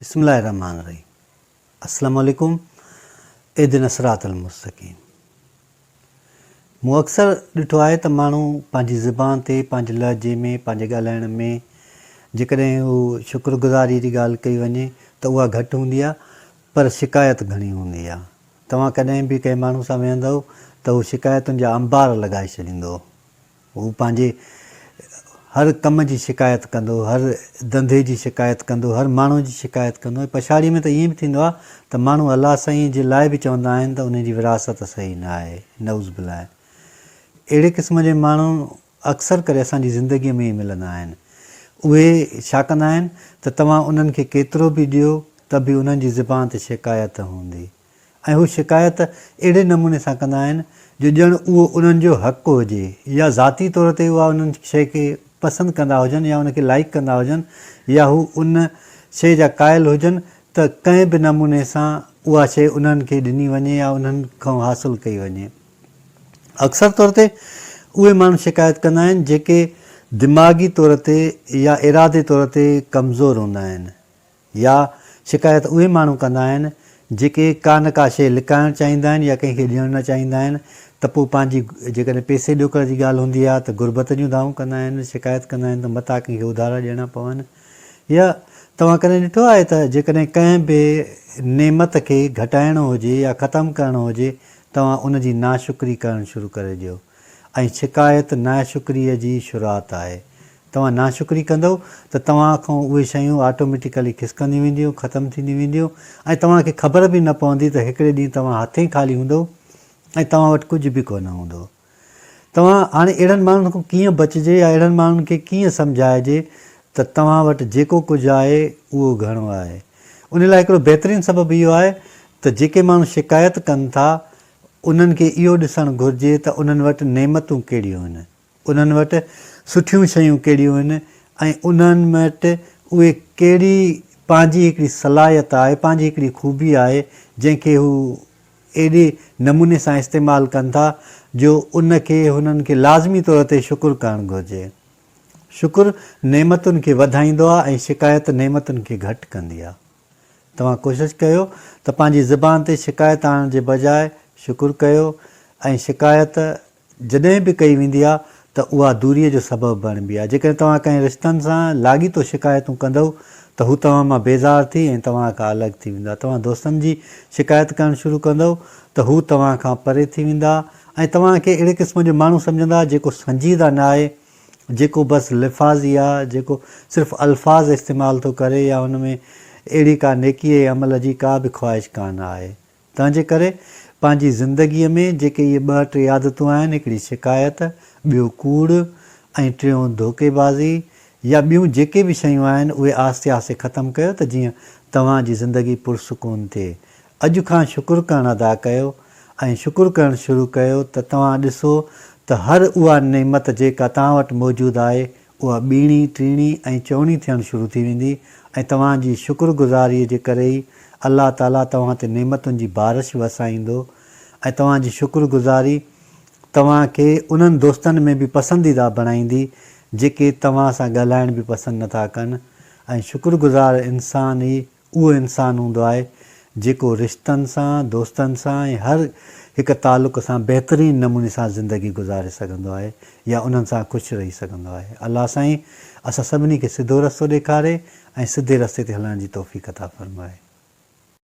बिस्मिल्लाहिर्रहमानिर्रहीम। अस्सलाम वालेकुम। इहदिन सिरातल मुस्तक़ीम। मूं अक्सर ॾिठो आहे त माण्हू पंहिंजी ज़ुबान ते पंहिंजे लहजे में पंहिंजे ॻाल्हाइण में जेकॾहिं हू शुक्रगुज़ारी जी ॻाल्हि कई वञे त उहा घटि हूंदी आहे, पर शिकायत घणी हूंदी आहे। तव्हां कॾहिं बि कंहिं माण्हू सां वेहंदव त हू शिकायतुनि जा अंबार लॻाए छॾींदो। हू पंहिंजे हर कम जी शिकायत कंदो, हर धंधे जी शिकायत कंदो, हर माण्हू जी शिकायत कंदो। पछाड़ीअ में त ईअं बि थींदो आहे त माण्हू अलाह साईं जे लाइ बि चवंदा आहिनि त उनजी विरासत सही न आहे, नऊज़ बिल्लाह। अहिड़े क़िस्म जे माण्हू अक्सर करे असांजी ज़िंदगीअ में ई मिलंदा आहिनि। उहे छा कंदा आहिनि त तव्हां उन्हनि खे केतिरो बि ॾियो त बि उन्हनि जी ज़ुबान ते शिकायत हूंदी, ऐं हू शिकायत अहिड़े नमूने सां कंदा आहिनि जो ॼण उहो उन्हनि जो हक़ु हुजे, या ज़ाती तौर ते उहा उन्हनि शइ खे पसंदि कंदा हुजनि या उनखे लाइक कंदा हुजनि, या हू उन शइ जा क़ाइल हुजनि त कंहिं बि नमूने सां उहा शइ उन्हनि खे ॾिनी वञे या उन्हनि खां हासिलु कई वञे। अक्सर तौर ते उहे माण्हू शिकायत कंदा आहिनि जेके दिमाग़ी तौर ते या इरादे तौर ते कमज़ोर हूंदा आहिनि, या शिकायत उहे माण्हू कंदा आहिनि जेके का न का शइ लिकाइणु चाहींदा आहिनि या कंहिंखे ॾियणु न चाहींदा आहिनि, त पोइ पंहिंजी जेकॾहिं पैसे ॾोकड़ जी ॻाल्हि हूंदी आहे त गुरबत जूं दाऊं कंदा आहिनि, शिकायत कंदा आहिनि त मथां कंहिंखे उधार ॾियणा पवनि। या तव्हां कॾहिं ॾिठो आहे त जेकॾहिं कंहिं बि नेमत खे घटाइणो हुजे या ख़तमु करिणो हुजे, तव्हां उनजी नाशुक्री करणु शुरू करे ॾियो। ऐं शिकायत नाशुक्रीअ जी शुरूआति आहे। तव्हां नाशुक्री कंदव त तव्हां खां उहे शयूं ऑटोमेटिकली खिसकंदियूं वेंदियूं, ख़तमु थींदियूं वेंदियूं, ऐं तव्हांखे ख़बर बि न पवंदी त हिकिड़े ॾींहुं तव्हां हथ ई ख़ाली हूंदो ऐं तव्हां वटि कुझु बि कोन हूंदो। तव्हां हाणे अहिड़नि माण्हुनि खां कीअं बचिजे या अहिड़नि माण्हुनि खे कीअं सम्झाइजे त तव्हां वटि जेको कुझु आहे उहो घणो आहे। उन लाइ हिकिड़ो बहितरीनु सबबु इहो आहे त जेके माण्हू शिकायत कनि था उन्हनि खे इहो ॾिसणु घुरिजे त उन्हनि वटि नेमतूं कहिड़ियूं आहिनि, उन्हनि वटि सुठियूं शयूं कहिड़ियूं आहिनि, ऐं उन्हनि वटि उहे कहिड़ी पंहिंजी हिकिड़ी सलाहियत आहे, पंहिंजी हिकिड़ी ख़ूबी आहे जंहिंखे हू एॾे नमूने सां इस्तेमालु कनि था जो उनखे हुननि खे लाज़मी तौर ते शुकुरु करणु घुरिजे। शुकुरु नेमतुनि खे वधाईंदो आहे ऐं शिकायत नेमतुनि खे घटि कंदी आहे। तव्हां कोशिशि कयो त पंहिंजी ज़ुबान ते शिकायत आणण जे बजाए शुकुरु कयो, ऐं शिकायत जॾहिं बि कई वेंदी आहे त उहा दूरीअ जो सबबु बणिबी आहे। जेकॾहिं तव्हां कंहिं रिश्तनि सां लाॻीतो शिकायतूं कंदव त हू तव्हां मां बेज़ार थी ऐं तव्हां खां अलॻि थी वेंदा। तव्हां दोस्तनि जी शिकायत करणु शुरू कंदव त हू तव्हां खां परे थी वेंदा ऐं तव्हांखे अहिड़े क़िस्म जो माण्हू सम्झंदा जेको संजीदा न आहे, जेको बसि लिफ़ाज़ी आहे, जेको सिर्फ़ु अल्फाज़ इस्तेमालु थो करे, या हुन में अहिड़ी का नेकीअ जे अमल जी का बि ख़्वाहिश कान आहे। तंहिंजे करे पंहिंजी ज़िंदगीअ में जेके इहे ॿ टे आदतूं आहिनि, हिकिड़ी शिकायत, ॿियो कूड़, ऐं टियों धोखेबाज़ी, या ॿियूं जेके बि शयूं आहिनि उहे आहिस्ते आहिस्ते ख़तमु कयो त जीअं तव्हांजी ज़िंदगी पुरसुकून थिए। अॼु खां शुकुरु करणु अदा कयो ऐं शुकुरु करणु शुरू कयो त तव्हां ॾिसो त हर उहा नेमत जेका तव्हां वटि मौजूदु आहे उहा ॿीणी, टीणी ऐं चौणी थियणु शुरू थी वेंदी, ऐं तव्हांजी शुक्रगुज़ारीअ जे करे ई अलाह ताला तव्हां ते नेमतुनि जी बारिश वसाईंदो, ऐं तव्हांजी शुक्रगुज़ारी तव्हांखे उन्हनि दोस्तनि में बि पसंदीदा बणाईंदी जेके तव्हां सां ॻाल्हाइण बि पसंदि नथा कनि। ऐं शुक्रगुज़ार इंसान ई उहो इंसानु हूंदो आहे जेको रिश्तनि सां, दोस्तनि सां ऐं हर हिकु तालुक़ सां बहितरीनु नमूने सां ज़िंदगी गुज़ारे सघंदो आहे या उन्हनि सां ख़ुशि रही सघंदो आहे। अलाह साईं असां सभिनी खे सिधो रस्तो ॾेखारे ऐं सिधे रस्ते ते हलण जी तौफ़ीक़ अता फ़रमाए।